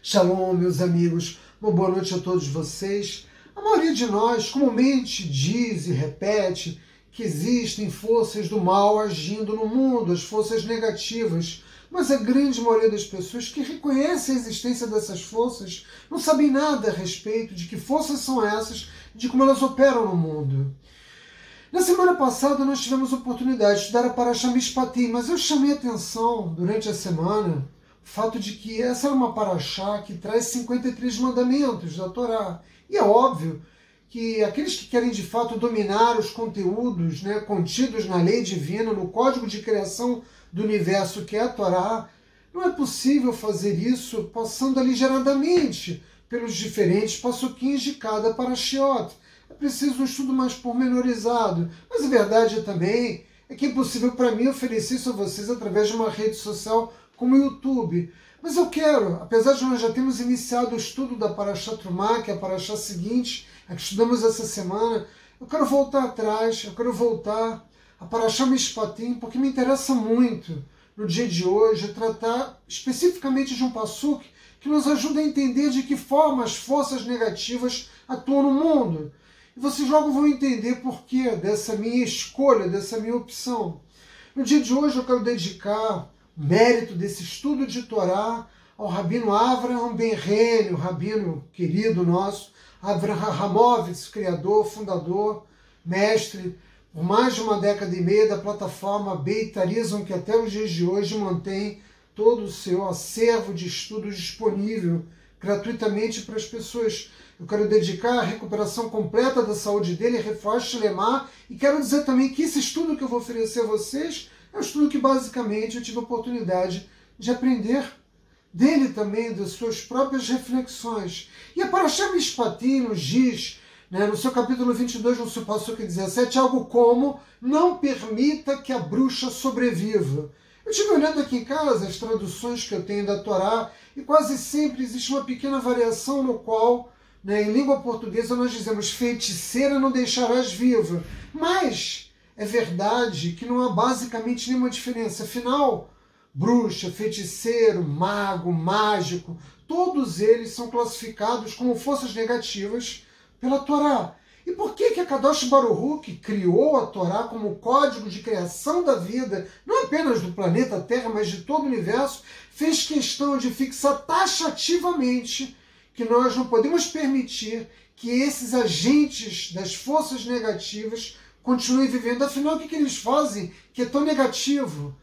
Shalom, meus amigos, uma boa noite a todos vocês. A maioria de nós comumente diz e repete que existem forças do mal agindo no mundo, as forças negativas, mas a grande maioria das pessoas que reconhecem a existência dessas forças não sabem nada a respeito de que forças são essas, de como elas operam no mundo. Na semana passada nós tivemos a oportunidade de estudar a Parashá Mishpatim, mas eu chamei a atenção durante a semana o fato de que essa é uma Parashá que traz 53 mandamentos da Torá. E é óbvio que aqueles que querem de fato dominar os conteúdos contidos na lei divina, no código de criação do universo que é a Torá, não é possível fazer isso passando aligeradamente pelos diferentes passuquins de cada parashiot. É preciso um estudo mais pormenorizado. Mas a verdade também é que é impossível para mim oferecer isso a vocês através de uma rede social como o YouTube. Mas eu quero, apesar de nós já termos iniciado o estudo da Parashá Trumá, que é a Parashá seguinte, a que estudamos essa semana, eu quero voltar atrás, eu quero voltar a Parashá Mishpatim, porque me interessa muito, no dia de hoje, tratar especificamente de um passuque que nos ajuda a entender de que forma as forças negativas atuam no mundo. E vocês logo vão entender por que dessa minha escolha, dessa minha opção. No dia de hoje eu quero dedicar o mérito desse estudo de Torá ao Rabino Avraham Ben-Heni, o rabino querido nosso, Avraham Ramovitz, criador, fundador, mestre, por mais de uma década e meia da plataforma Beit Arizon, que até os dias de hoje mantém todo o seu acervo de estudos disponível gratuitamente para as pessoas. Eu quero dedicar a recuperação completa da saúde dele, Refuah Shlema, e quero dizer também que esse estudo que eu vou oferecer a vocês é um estudo que basicamente eu tive a oportunidade de aprender dele também, das suas próprias reflexões. E a Parashá Mishpatim nos diz, no seu capítulo 22, no seu passuque 17, algo como: não permita que a bruxa sobreviva. Eu estive olhando aqui em casa as traduções que eu tenho da Torá e quase sempre existe uma pequena variação no qual, em língua portuguesa, nós dizemos feiticeira não deixarás viva. Mas é verdade que não há basicamente nenhuma diferença. Afinal, bruxa, feiticeiro, mago, mágico, todos eles são classificados como forças negativas pela Torá. E por que a Kadosh Baruch Hu, que criou a Torá como código de criação da vida, não apenas do planeta Terra, mas de todo o universo, fez questão de fixar taxativamente que nós não podemos permitir que esses agentes das forças negativas continuem vivendo? Afinal, o que eles fazem que é tão negativo?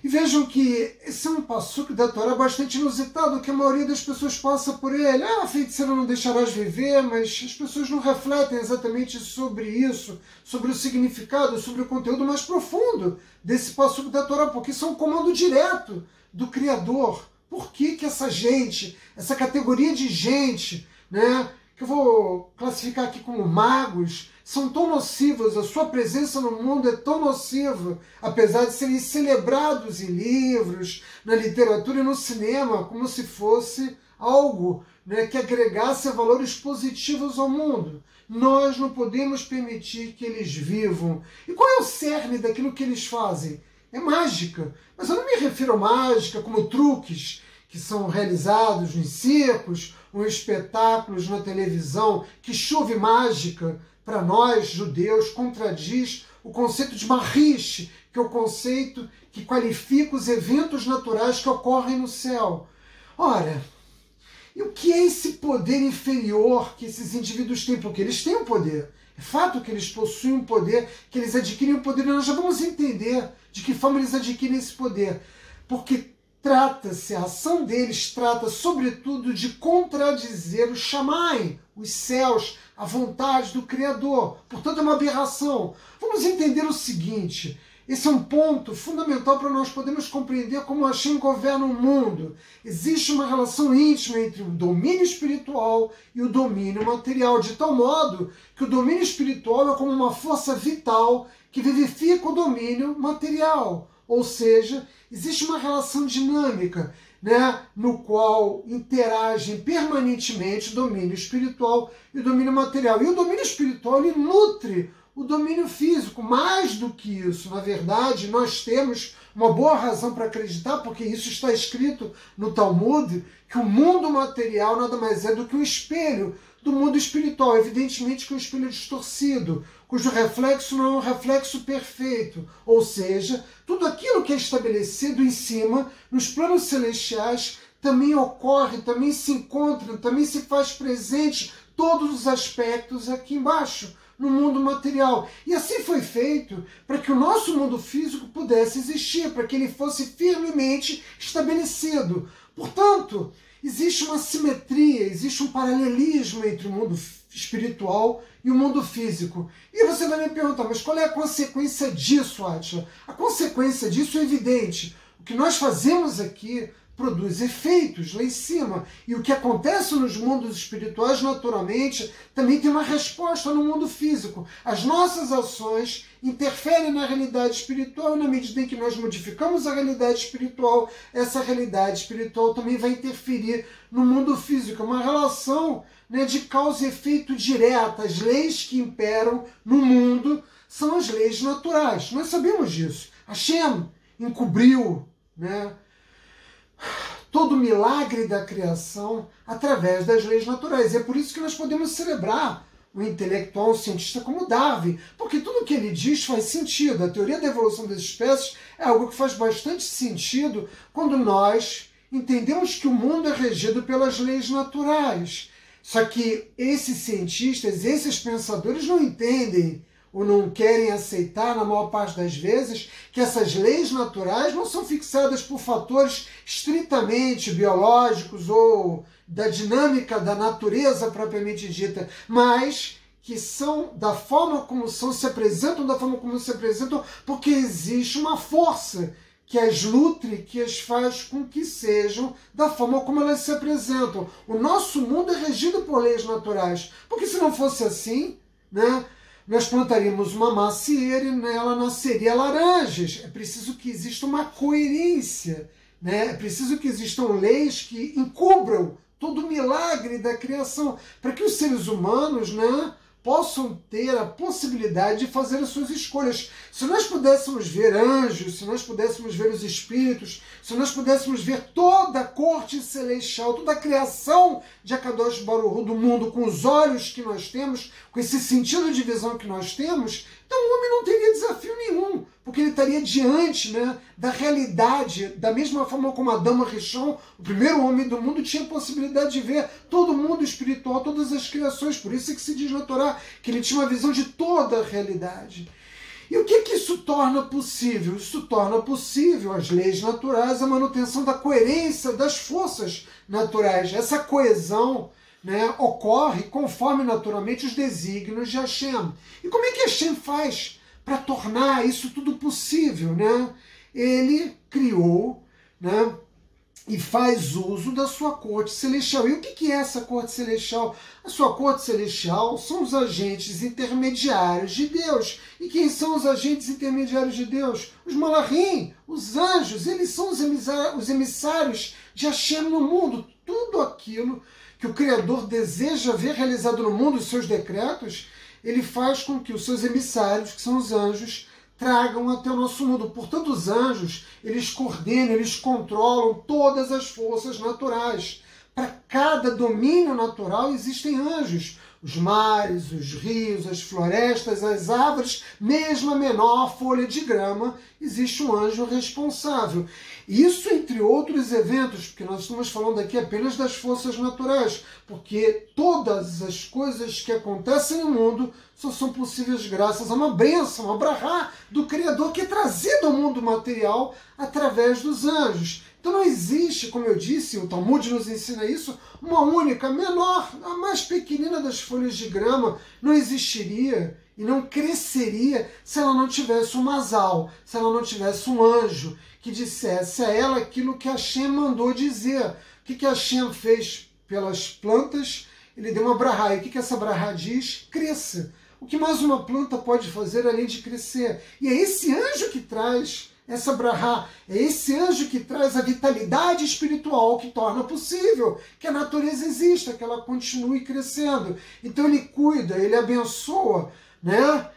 E vejam que esse é um passuque da Torá bastante inusitado, que a maioria das pessoas passa por ele. A feiticeira não deixarás viver, mas as pessoas não refletem exatamente sobre isso, sobre o significado, sobre o conteúdo mais profundo desse passuque da Torá, porque isso é um comando direto do Criador. Por que essa gente, essa categoria de gente, que eu vou classificar aqui como magos, são tão nocivos, a sua presença no mundo é tão nociva, apesar de serem celebrados em livros, na literatura e no cinema, como se fosse algo que agregasse valores positivos ao mundo. Nós não podemos permitir que eles vivam. E qual é o cerne daquilo que eles fazem? É mágica. Mas eu não me refiro a mágica como truques que são realizados em circos ou em espetáculos na televisão, que chove mágica, para nós, judeus, contradiz o conceito de Mahrish, que é o conceito que qualifica os eventos naturais que ocorrem no céu. Ora, e o que é esse poder inferior que esses indivíduos têm? Porque eles têm um poder. É fato que eles possuem um poder, que eles adquirem um poder, e nós já vamos entender de que forma eles adquirem esse poder. Porque a ação deles trata sobretudo de contradizer o Shammai, os céus, a vontade do Criador. Portanto, é uma aberração. Vamos entender o seguinte: esse é um ponto fundamental para nós podermos compreender como Hashem governa o mundo. Existe uma relação íntima entre o domínio espiritual e o domínio material, de tal modo que o domínio espiritual é como uma força vital que vivifica o domínio material. Ou seja, existe uma relação dinâmica, no qual interagem permanentemente o domínio espiritual e o domínio material. E o domínio espiritual ele nutre o domínio físico. Mais do que isso, na verdade, nós temos uma boa razão para acreditar, porque isso está escrito no Talmud, que o mundo material nada mais é do que um espelho do mundo espiritual, evidentemente que um espelho distorcido, cujo reflexo não é um reflexo perfeito, ou seja, tudo aquilo que é estabelecido em cima, nos planos celestiais, também ocorre, também se encontra, também se faz presente todos os aspectos aqui embaixo, no mundo material. E assim foi feito para que o nosso mundo físico pudesse existir, para que ele fosse firmemente estabelecido. Portanto, existe uma simetria, existe um paralelismo entre o mundo espiritual e o mundo físico. E você vai me perguntar, mas qual é a consequência disso, Átila? A consequência disso é evidente. O que nós fazemos aqui produz efeitos lá em cima. E o que acontece nos mundos espirituais, naturalmente, também tem uma resposta no mundo físico. As nossas ações interferem na realidade espiritual, e na medida em que nós modificamos a realidade espiritual, essa realidade espiritual também vai interferir no mundo físico. É uma relação, né, de causa e efeito direta. As leis que imperam no mundo são as leis naturais. Nós sabemos disso. Hashem encobriu, né, todo o milagre da criação através das leis naturais. E é por isso que nós podemos celebrar um intelectual, um cientista como Darwin, porque tudo o que ele diz faz sentido. A teoria da evolução das espécies é algo que faz bastante sentido quando nós entendemos que o mundo é regido pelas leis naturais. Só que esses cientistas, esses pensadores não entendem ou não querem aceitar, na maior parte das vezes, que essas leis naturais não são fixadas por fatores estritamente biológicos ou da dinâmica da natureza propriamente dita, mas que são da forma como são, se apresentam da forma como se apresentam, porque existe uma força que as nutre, que as faz com que sejam da forma como elas se apresentam. O nosso mundo é regido por leis naturais, porque se não fosse assim, né, nós plantaríamos uma macieira e nela nasceria laranjas. É preciso que exista uma coerência, né? É preciso que existam leis que encubram todo o milagre da criação, para que os seres humanos, né, possam ter a possibilidade de fazer as suas escolhas. Se nós pudéssemos ver anjos, se nós pudéssemos ver os espíritos, se nós pudéssemos ver toda a corte celestial, toda a criação de Akadosh Baruch Hu, do mundo, com os olhos que nós temos, com esse sentido de visão que nós temos, então o homem não teria desafio nenhum, porque ele estaria diante, né, da realidade, da mesma forma como Adão Rishon, o primeiro homem do mundo, tinha a possibilidade de ver todo o mundo espiritual, todas as criações. Por isso é que se diz na Torá que ele tinha uma visão de toda a realidade. E o que isso torna possível? Isso torna possível as leis naturais, a manutenção da coerência das forças naturais. Essa coesão, né, ocorre conforme naturalmente os desígnios de Hashem. E como é que Hashem faz para tornar isso tudo possível, né? Ele criou, né, e faz uso da sua corte celestial. E o que é essa corte celestial? A sua corte celestial são os agentes intermediários de Deus. E quem são os agentes intermediários de Deus? Os malachim, os anjos. Eles são os emissários de Hashem no mundo. Tudo aquilo que o Criador deseja ver realizado no mundo, os seus decretos, ele faz com que os seus emissários, que são os anjos, tragam até o nosso mundo. Portanto, os anjos, eles coordenam, eles controlam todas as forças naturais. Para cada domínio natural existem anjos. Os mares, os rios, as florestas, as árvores, mesmo a menor folha de grama, existe um anjo responsável. Isso entre outros eventos, porque nós estamos falando aqui apenas das forças naturais, porque todas as coisas que acontecem no mundo só são possíveis graças a uma bênção, uma brahá do Criador, que é trazido ao mundo material através dos anjos. Então não existe, como eu disse, o Talmud nos ensina isso, uma única, menor, a mais pequenina das folhas de grama não existiria e não cresceria se ela não tivesse um masal, se ela não tivesse um anjo que dissesse a ela aquilo que Hashem mandou dizer. O que Hashem fez pelas plantas? Ele deu uma brahá. E o que essa brahá diz? Cresça. O que mais uma planta pode fazer além de crescer? E é esse anjo que traz essa brahá, é esse anjo que traz a vitalidade espiritual que torna possível que a natureza exista, que ela continue crescendo. Então ele cuida, ele abençoa, né?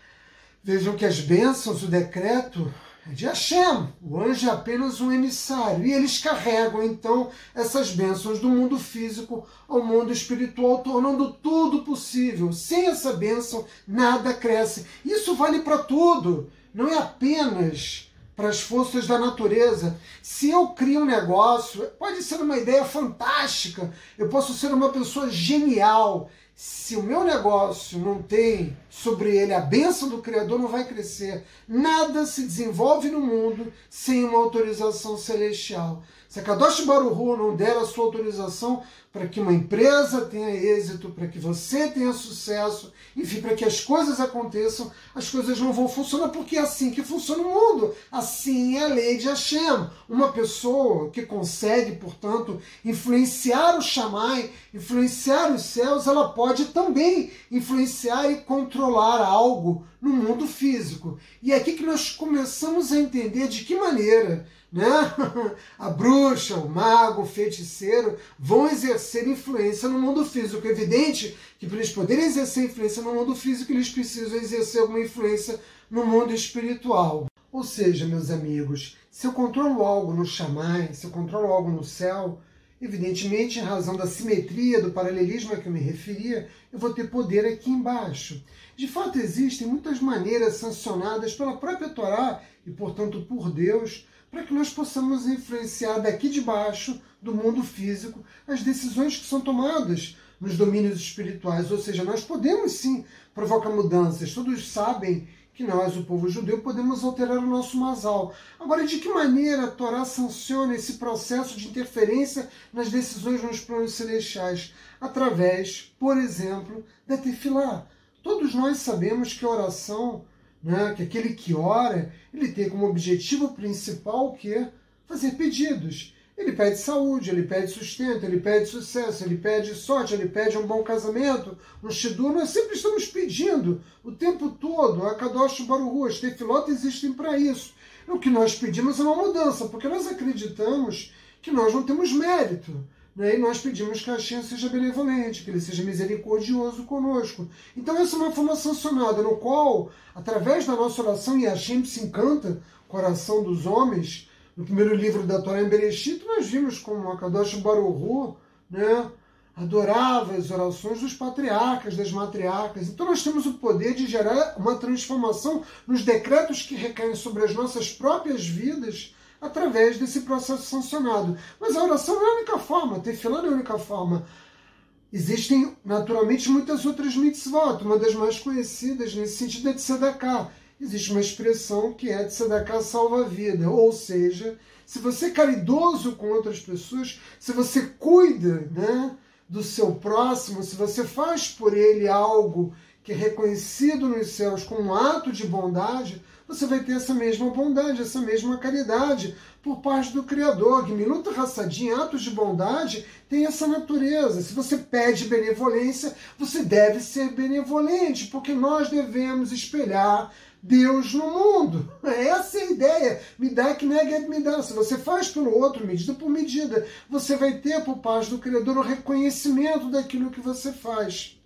Vejam que as bênçãos, o decreto, É de Hashem. O anjo é apenas um emissário. E eles carregam, então, essas bênçãos do mundo físico ao mundo espiritual, tornando tudo possível. Sem essa bênção, nada cresce. Isso vale para tudo. Não é apenas para as forças da natureza. Se eu crio um negócio, pode ser uma ideia fantástica. Eu posso ser uma pessoa genial. Se o meu negócio não tem sobre ele a bênção do Criador, não vai crescer. Nada se desenvolve no mundo sem uma autorização celestial. Se a Kadosh Baruch Hu não der a sua autorização para que uma empresa tenha êxito, para que você tenha sucesso, enfim, para que as coisas aconteçam, as coisas não vão funcionar, porque é assim que funciona o mundo. Assim é a lei de Hashem. Uma pessoa que consegue, portanto, influenciar o Shammai, influenciar os céus, ela pode também influenciar e controlar algo no mundo físico. E é aqui que nós começamos a entender de que maneira, né, a bruxa, o mago, o feiticeiro vão exercer influência no mundo físico. É evidente que para eles poderem exercer influência no mundo físico, eles precisam exercer alguma influência no mundo espiritual. Ou seja, meus amigos, se eu controlo algo no Shammai, se eu controlo algo no céu, evidentemente, em razão da simetria, do paralelismo a que eu me referia, eu vou ter poder aqui embaixo. De fato, existem muitas maneiras sancionadas pela própria Torá e, portanto, por Deus, para que nós possamos influenciar daqui de baixo, do mundo físico, as decisões que são tomadas nos domínios espirituais. Ou seja, nós podemos sim provocar mudanças. Todos sabem que nós, o povo judeu, podemos alterar o nosso masal. Agora, de que maneira a Torá sanciona esse processo de interferência nas decisões nos planos celestiais? Através, por exemplo, da tefilá. Todos nós sabemos que a oração, né, que aquele que ora, ele tem como objetivo principal o quê? Fazer pedidos. Ele pede saúde, ele pede sustento, ele pede sucesso, ele pede sorte, ele pede um bom casamento, um shidur. Nós sempre estamos pedindo o tempo todo. A Kadosh Baruch Hu, as tefilot existem para isso. O que nós pedimos é uma mudança, porque nós acreditamos que nós não temos mérito. Né? E nós pedimos que Hashem seja benevolente, que ele seja misericordioso conosco. Então essa é uma forma sancionada, no qual, através da nossa oração, e Hashem se encanta com a oração dos homens. No primeiro livro da Torá, em Bereshit, nós vimos como a Kadosh Baruch Hu, né, adorava as orações dos patriarcas, das matriarcas. Então nós temos o poder de gerar uma transformação nos decretos que recaem sobre as nossas próprias vidas através desse processo sancionado. Mas a oração não é a única forma, a tefilá não é a única forma. Existem, naturalmente, muitas outras mitzvot. Uma das mais conhecidas nesse sentido é de tzedakah. Existe uma expressão que é de tzedakah salva a vida. Ou seja, se você é caridoso com outras pessoas, se você cuida, né, do seu próximo, se você faz por ele algo que é reconhecido nos céus como um ato de bondade, você vai ter essa mesma bondade, essa mesma caridade por parte do Criador. Gemilut Hassadim, atos de bondade, tem essa natureza. Se você pede benevolência, você deve ser benevolente, porque nós devemos espelhar Deus no mundo. Essa é a ideia. Me dá que neged me dá. Se você faz pelo outro, medida por medida, você vai ter por parte do Criador o reconhecimento daquilo que você faz.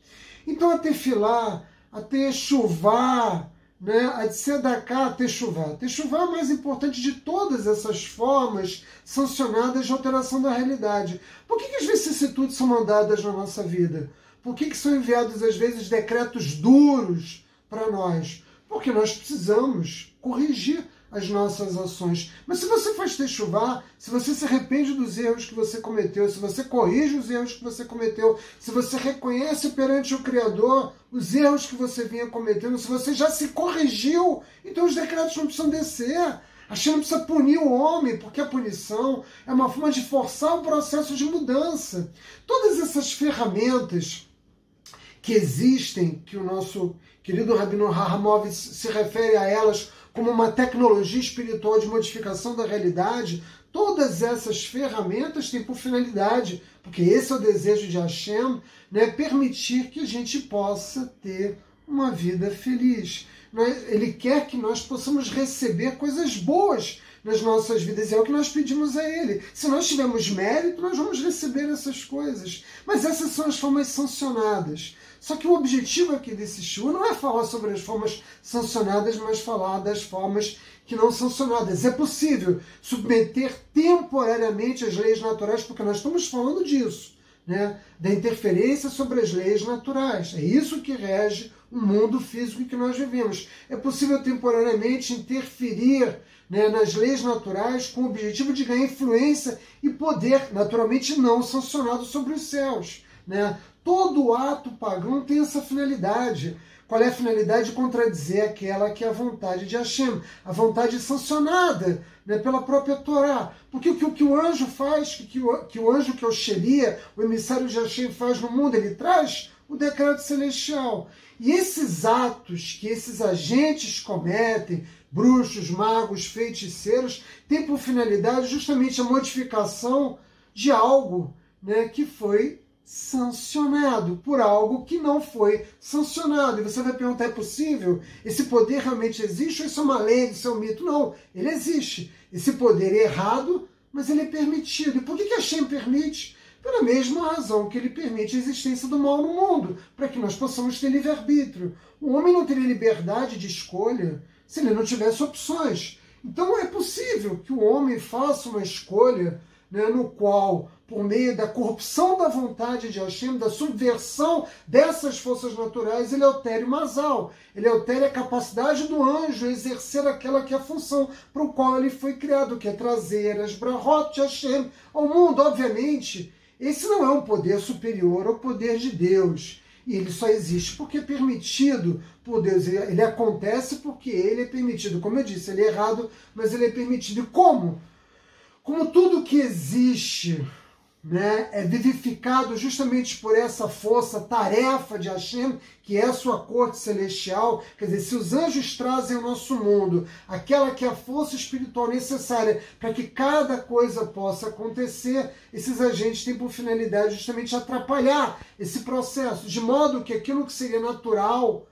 Então a tefilá, a techuvá, né, a tzedakah, a techuvá. Techuvá é a mais importante de todas essas formas sancionadas de alteração da realidade. Por que as vicissitudes são mandadas na nossa vida? Por que são enviados às vezes decretos duros para nós? Porque nós precisamos corrigir as nossas ações. Mas se você faz techuvá, se você se arrepende dos erros que você cometeu, se você corrige os erros que você cometeu, se você reconhece perante o Criador os erros que você vinha cometendo, se você já se corrigiu, então os decretos não precisam descer. Hashem não precisa punir o homem, porque a punição é uma forma de forçar o processo de mudança. Todas essas ferramentas que existem, que o nosso querido Rabino Rahamov se refere a elas como uma tecnologia espiritual de modificação da realidade, todas essas ferramentas têm por finalidade, porque esse é o desejo de Hashem, né, permitir que a gente possa ter uma vida feliz. Ele quer que nós possamos receber coisas boas nas nossas vidas. E é o que nós pedimos a Ele. Se nós tivermos mérito, nós vamos receber essas coisas. Mas essas são as formas sancionadas. Só que o objetivo aqui desse show não é falar sobre as formas sancionadas, mas falar das formas que não são sancionadas. É possível submeter temporariamente as leis naturais, porque nós estamos falando disso, né? Da interferência sobre as leis naturais. É isso que rege o mundo físico em que nós vivemos. É possível temporariamente interferir, né, nas leis naturais com o objetivo de ganhar influência e poder, naturalmente não sancionado, sobre os céus, né? Todo ato pagão tem essa finalidade. Qual é a finalidade? De contradizer aquela que é a vontade de Hashem, a vontade sancionada, né, pela própria Torá. Porque o que o anjo faz, que o anjo que é o Shelia, o emissário de Hashem, faz no mundo, ele traz o decreto celestial. E esses atos que esses agentes cometem, bruxos, magos, feiticeiros, têm por finalidade justamente a modificação de algo, né, que foi sancionado por algo que não foi sancionado. E você vai perguntar, é possível? Esse poder realmente existe ou isso é uma lei, isso é um mito? Não, ele existe. Esse poder é errado, mas ele é permitido. E por que Hashem permite? Pela mesma razão que ele permite a existência do mal no mundo, para que nós possamos ter livre-arbítrio. O homem não teria liberdade de escolha se ele não tivesse opções. Então é possível que o homem faça uma escolha, né, no qual, por meio da corrupção da vontade de Hashem, da subversão dessas forças naturais, ele altere o Mazal, ele altere a capacidade do anjo a exercer aquela que é a função para o qual ele foi criado, que é trazer as brahot de Hashem ao mundo. Obviamente, esse não é um poder superior ao poder de Deus, e ele só existe porque é permitido por Deus, ele acontece porque ele é permitido. Como eu disse, ele é errado, mas ele é permitido. E como? Como tudo que existe, né, é vivificado justamente por essa força, tarefa de Hashem, que é a sua corte celestial. Quer dizer, se os anjos trazem ao nosso mundo aquela que é a força espiritual necessária para que cada coisa possa acontecer, esses agentes têm por finalidade justamente atrapalhar esse processo, de modo que aquilo que seria natural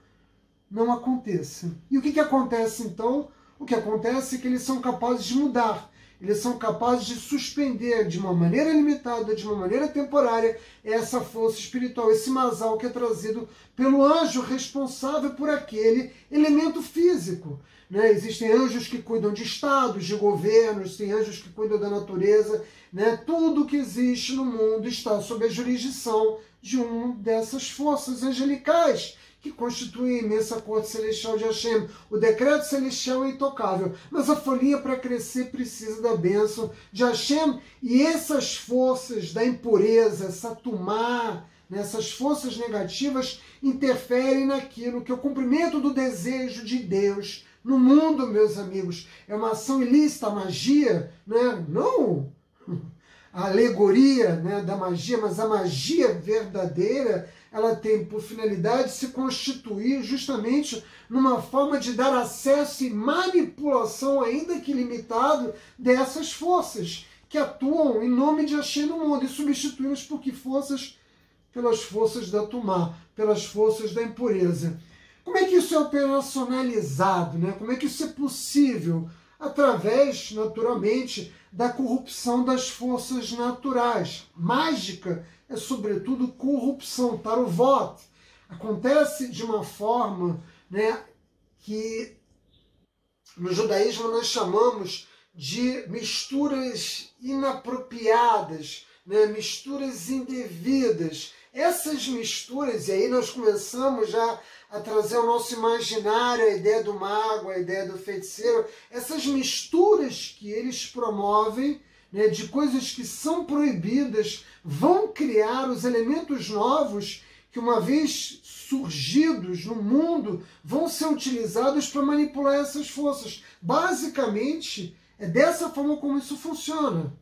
não aconteça. E o que acontece então? O que acontece é que eles são capazes de mudar. Eles são capazes de suspender de uma maneira limitada, de uma maneira temporária, essa força espiritual, esse Mazal que é trazido pelo anjo responsável por aquele elemento físico, né? Existem anjos que cuidam de estados, de governos, tem anjos que cuidam da natureza, né? Tudo que existe no mundo está sob a jurisdição de uma dessas forças angelicais, que constitui a imensa corte celestial de Hashem. O decreto celestial é intocável, mas a folhinha para crescer precisa da bênção de Hashem. E essas forças da impureza, essa tumá, né, essas forças negativas, interferem naquilo que é o cumprimento do desejo de Deus no mundo, meus amigos. É uma ação ilícita, a magia, né? Não a alegoria, né, da magia, mas a magia verdadeira, ela tem por finalidade se constituir justamente numa forma de dar acesso e manipulação, ainda que limitado, dessas forças que atuam em nome de Hashem no mundo e substituí-las por que forças? Pelas forças da Tumá, pelas forças da impureza. Como é que isso é operacionalizado, né? Como é que isso é possível? Através, naturalmente, da corrupção das forças naturais. Mágica é, sobretudo, corrupção, taruvot. Acontece de uma forma, né, que no judaísmo nós chamamos de misturas inapropriadas, né, misturas indevidas. Essas misturas, e aí nós começamos já a trazer ao nosso imaginário a ideia do mago, a ideia do feiticeiro, essas misturas que eles promovem, né, de coisas que são proibidas, vão criar os elementos novos que, uma vez surgidos no mundo, vão ser utilizados para manipular essas forças. Basicamente, é dessa forma como isso funciona.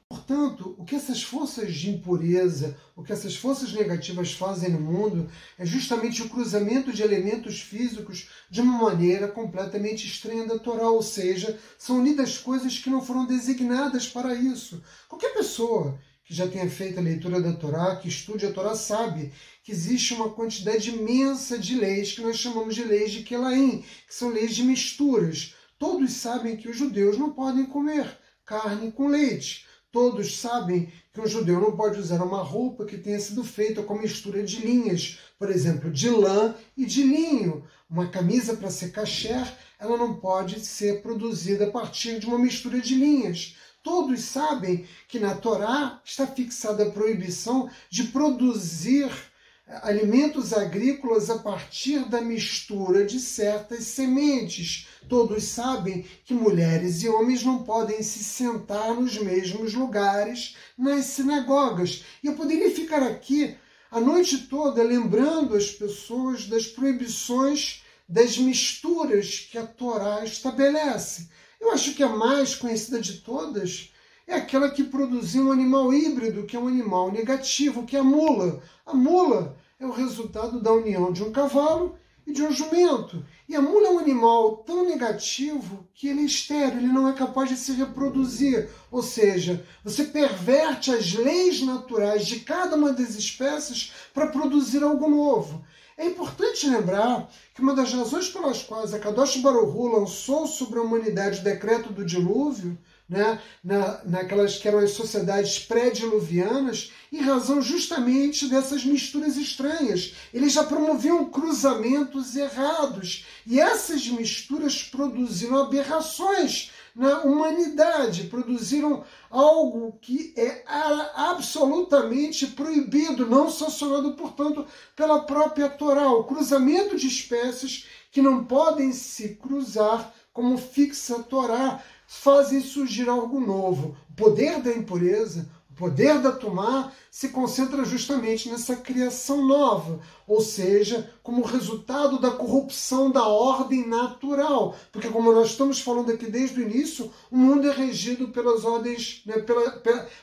Portanto, o que essas forças de impureza, o que essas forças negativas fazem no mundo é justamente o cruzamento de elementos físicos de uma maneira completamente estranha da Torá, ou seja, são unidas coisas que não foram designadas para isso. Qualquer pessoa que já tenha feito a leitura da Torá, que estude a Torá, sabe que existe uma quantidade imensa de leis que nós chamamos de leis de Kelaim, que são leis de misturas. Todos sabem que os judeus não podem comer carne com leite. Todos sabem que um judeu não pode usar uma roupa que tenha sido feita com mistura de linhas, por exemplo, de lã e de linho. Uma camisa para ser kasher, ela não pode ser produzida a partir de uma mistura de linhas. Todos sabem que na Torá está fixada a proibição de produzir alimentos agrícolas a partir da mistura de certas sementes. Todos sabem que mulheres e homens não podem se sentar nos mesmos lugares nas sinagogas. E eu poderia ficar aqui a noite toda lembrando as pessoas das proibições das misturas que a Torá estabelece. Eu acho que a mais conhecida de todas é aquela que produziu um animal híbrido, que é um animal negativo, que é a mula. A mula é o resultado da união de um cavalo e de um jumento. E a mula é um animal tão negativo que ele é estéril, ele não é capaz de se reproduzir. Ou seja, você perverte as leis naturais de cada uma das espécies para produzir algo novo. É importante lembrar que uma das razões pelas quais a Kadosh Baruch Hu lançou sobre a humanidade o decreto do dilúvio, naquelas que eram as sociedades pré-diluvianas, em razão justamente dessas misturas estranhas. Eles já promoviam cruzamentos errados, e essas misturas produziram aberrações na humanidade, produziram algo que é absolutamente proibido, não sancionado, portanto, pela própria Torá. O cruzamento de espécies que não podem se cruzar, como fixa a Torá, fazem surgir algo novo. O poder da impureza, o poder da Tumá, se concentra justamente nessa criação nova, ou seja, como resultado da corrupção da ordem natural. Porque, como nós estamos falando aqui desde o início, o mundo é regido pelas ordens,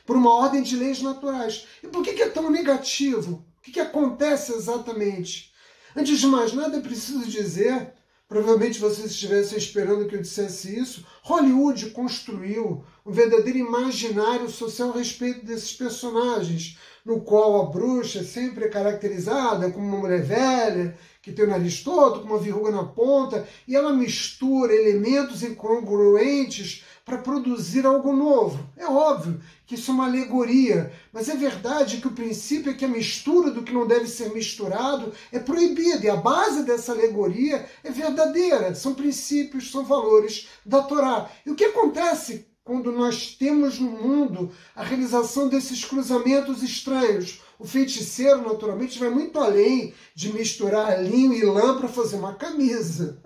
por uma ordem de leis naturais. E por que é tão negativo? O que acontece exatamente? Antes de mais nada, é preciso dizer, provavelmente vocês estivessem esperando que eu dissesse isso, Hollywood construiu um verdadeiro imaginário social a respeito desses personagens, no qual a bruxa sempre é caracterizada como uma mulher velha, que tem o nariz todo, com uma verruga na ponta, e ela mistura elementos incongruentes para produzir algo novo. É óbvio que isso é uma alegoria, mas é verdade que o princípio é que a mistura do que não deve ser misturado é proibida, e a base dessa alegoria é verdadeira, são princípios, são valores da Torá. E o que acontece quando nós temos no mundo a realização desses cruzamentos estranhos? O feiticeiro, naturalmente, vai muito além de misturar linho e lã para fazer uma camisa.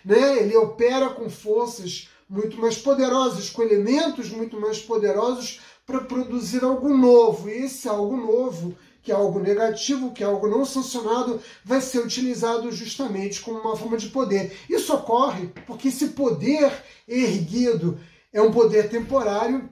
Ele opera com forças muito mais poderosas, com elementos muito mais poderosos para produzir algo novo. E esse algo novo, que é algo negativo, que é algo não sancionado, vai ser utilizado justamente como uma forma de poder. Isso ocorre porque esse poder erguido é um poder temporário,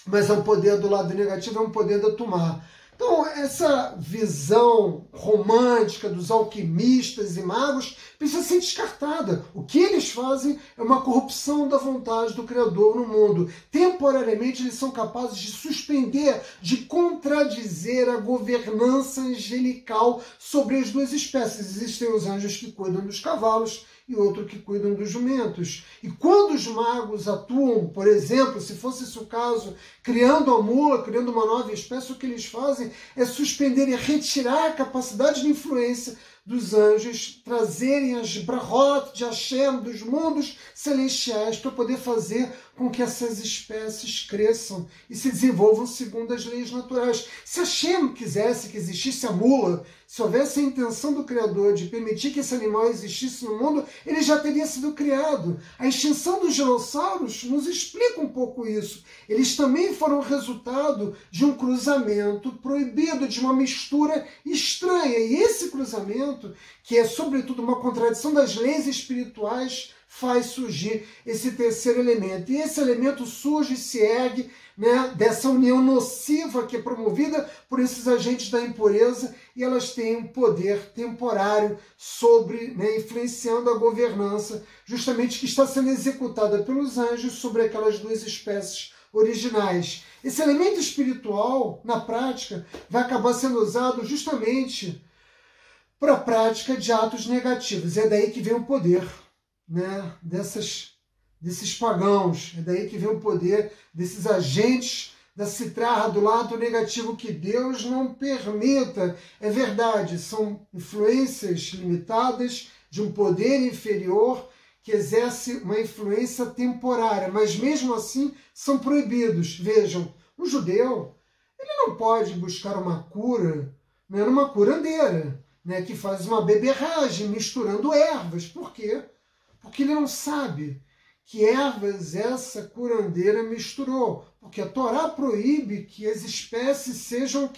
mas é um poder do lado negativo, é um poder da Tumá. Então, essa visão romântica dos alquimistas e magos precisa ser descartada. O que eles fazem é uma corrupção da vontade do Criador no mundo. Temporariamente, eles são capazes de suspender, de contradizer a governança angelical sobre as duas espécies. Existem os anjos que cuidam dos cavalos e outro que cuidam dos jumentos. E quando os magos atuam, por exemplo, se fosse esse o caso, criando a mula, criando uma nova espécie, o que eles fazem é suspender e retirar a capacidade de influência dos anjos, trazerem as brahot de Hashem, dos mundos celestiais, para poder fazer com que essas espécies cresçam e se desenvolvam segundo as leis naturais. Se Hashem quisesse que existisse a mula, se houvesse a intenção do Criador de permitir que esse animal existisse no mundo, ele já teria sido criado. A extinção dos dinossauros nos explica um pouco isso. Eles também foram resultado de um cruzamento proibido, de uma mistura estranha. E esse cruzamento, que é sobretudo uma contradição das leis espirituais, faz surgir esse terceiro elemento. E esse elemento surge e se ergue dessa união nociva que é promovida por esses agentes da impureza, e elas têm um poder temporário sobre, influenciando a governança, justamente que está sendo executada pelos anjos sobre aquelas duas espécies originais. Esse elemento espiritual, na prática, vai acabar sendo usado justamente para a prática de atos negativos. E é daí que vem o poder dessas desses pagãos. É daí que vem o poder desses agentes da citrarra, do lado negativo, que Deus não permita. É verdade, são influências limitadas de um poder inferior que exerce uma influência temporária, mas mesmo assim são proibidos. Vejam, um judeu, ele não pode buscar uma cura, né, numa curandeira, né, que faz uma beberragem misturando ervas. Por quê? Porque ele não sabe que ervas essa curandeira misturou, porque a Torá proíbe que as espécies sejam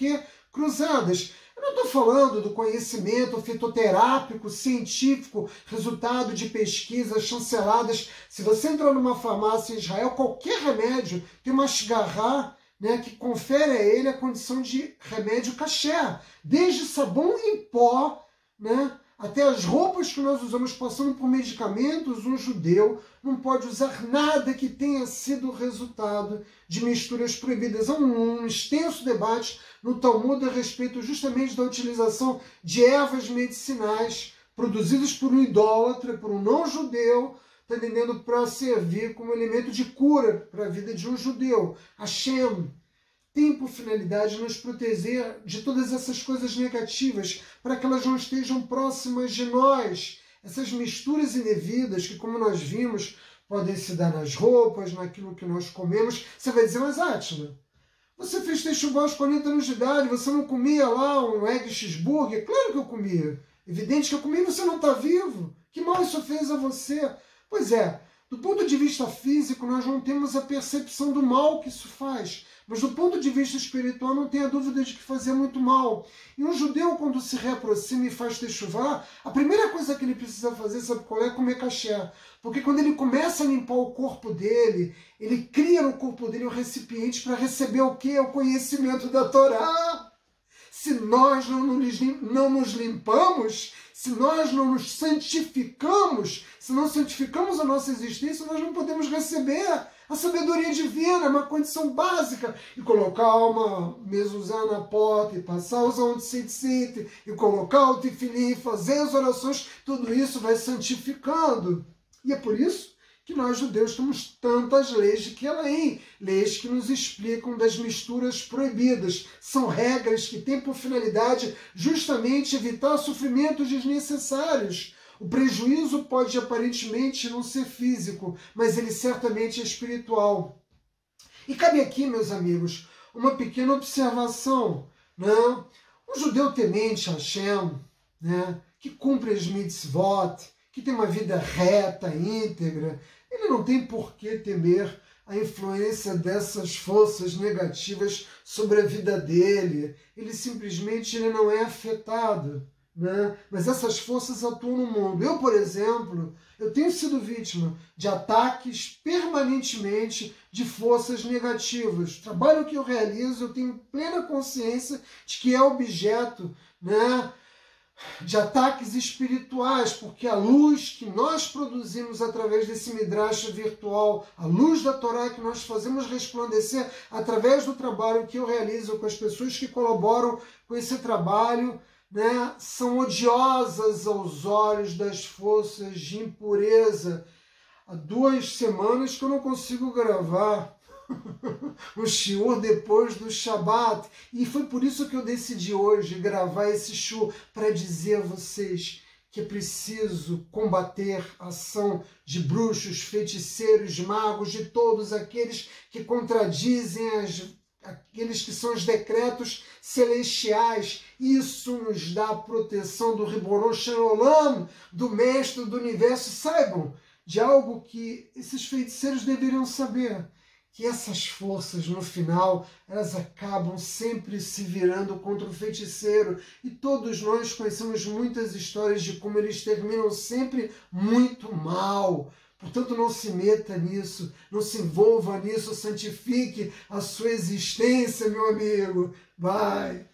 cruzadas. Eu não estou falando do conhecimento fitoterápico, científico, resultado de pesquisas chanceladas. Se você entrar numa farmácia em Israel, qualquer remédio tem uma shgará, né, que confere a ele a condição de remédio kasher, desde sabão em pó, né, até as roupas que nós usamos passando por medicamentos. Um judeu não pode usar nada que tenha sido resultado de misturas proibidas. Há um extenso debate no Talmud a respeito justamente da utilização de ervas medicinais produzidas por um idólatra, por um não-judeu, está entendendo, para servir como elemento de cura para a vida de um judeu. Hashem tem por finalidade nos proteger de todas essas coisas negativas, para que elas não estejam próximas de nós. Essas misturas indevidas que, como nós vimos, podem se dar nas roupas, naquilo que nós comemos. Você vai dizer, mas Átila, você fez techuvá aos 40 anos de idade, você não comia lá um egg cheeseburger? Claro que eu comia. Evidente que eu comi, você não está vivo. Que mal isso fez a você? Pois é, do ponto de vista físico, nós não temos a percepção do mal que isso faz. Mas do ponto de vista espiritual, não tenha dúvida de que fazia muito mal. E um judeu, quando se reaproxima e faz techuvá, a primeira coisa que ele precisa fazer, sabe qual é? Comer kasher. Porque quando ele começa a limpar o corpo dele, ele cria no corpo dele um recipiente para receber o quê? O conhecimento da Torá. Se nós não nos limpamos, se nós não nos santificamos, se não santificamos a nossa existência, nós não podemos receber a sabedoria divina, é uma condição básica. E colocar uma mezuzá na porta, e passar os tzitzit, e colocar o tefilim, fazer as orações, tudo isso vai santificando. E é por isso que nós judeus temos tantas leis de Kelaim, leis que nos explicam das misturas proibidas. São regras que têm por finalidade justamente evitar sofrimentos desnecessários. O prejuízo pode aparentemente não ser físico, mas ele certamente é espiritual. E cabe aqui, meus amigos, uma pequena observação, né? Um judeu temente a Hashem, né, que cumpre as mitzvot, que tem uma vida reta, íntegra, ele não tem por que temer a influência dessas forças negativas sobre a vida dele. Ele simplesmente não é afetado, né? Mas essas forças atuam no mundo. Eu, por exemplo, eu tenho sido vítima de ataques permanentemente de forças negativas. O trabalho que eu realizo, eu tenho plena consciência de que é objeto, né, de ataques espirituais, porque a luz que nós produzimos através desse midrash virtual, a luz da Torá que nós fazemos resplandecer através do trabalho que eu realizo com as pessoas que colaboram com esse trabalho, né, são odiosas aos olhos das forças de impureza. Há 2 semanas que eu não consigo gravar o shiur depois do Shabat, e foi por isso que eu decidi hoje gravar esse shiur, para dizer a vocês que é preciso combater a ação de bruxos, feiticeiros, magos, de todos aqueles que contradizem aqueles que são os decretos celestiais. Isso nos dá a proteção do Ribono Shel Olam, do Mestre do Universo. Saibam de algo que esses feiticeiros deveriam saber, que essas forças, no final, elas acabam sempre se virando contra o feiticeiro. E todos nós conhecemos muitas histórias de como eles terminam sempre muito mal. Portanto, não se meta nisso, não se envolva nisso, santifique a sua existência, meu amigo. Vai!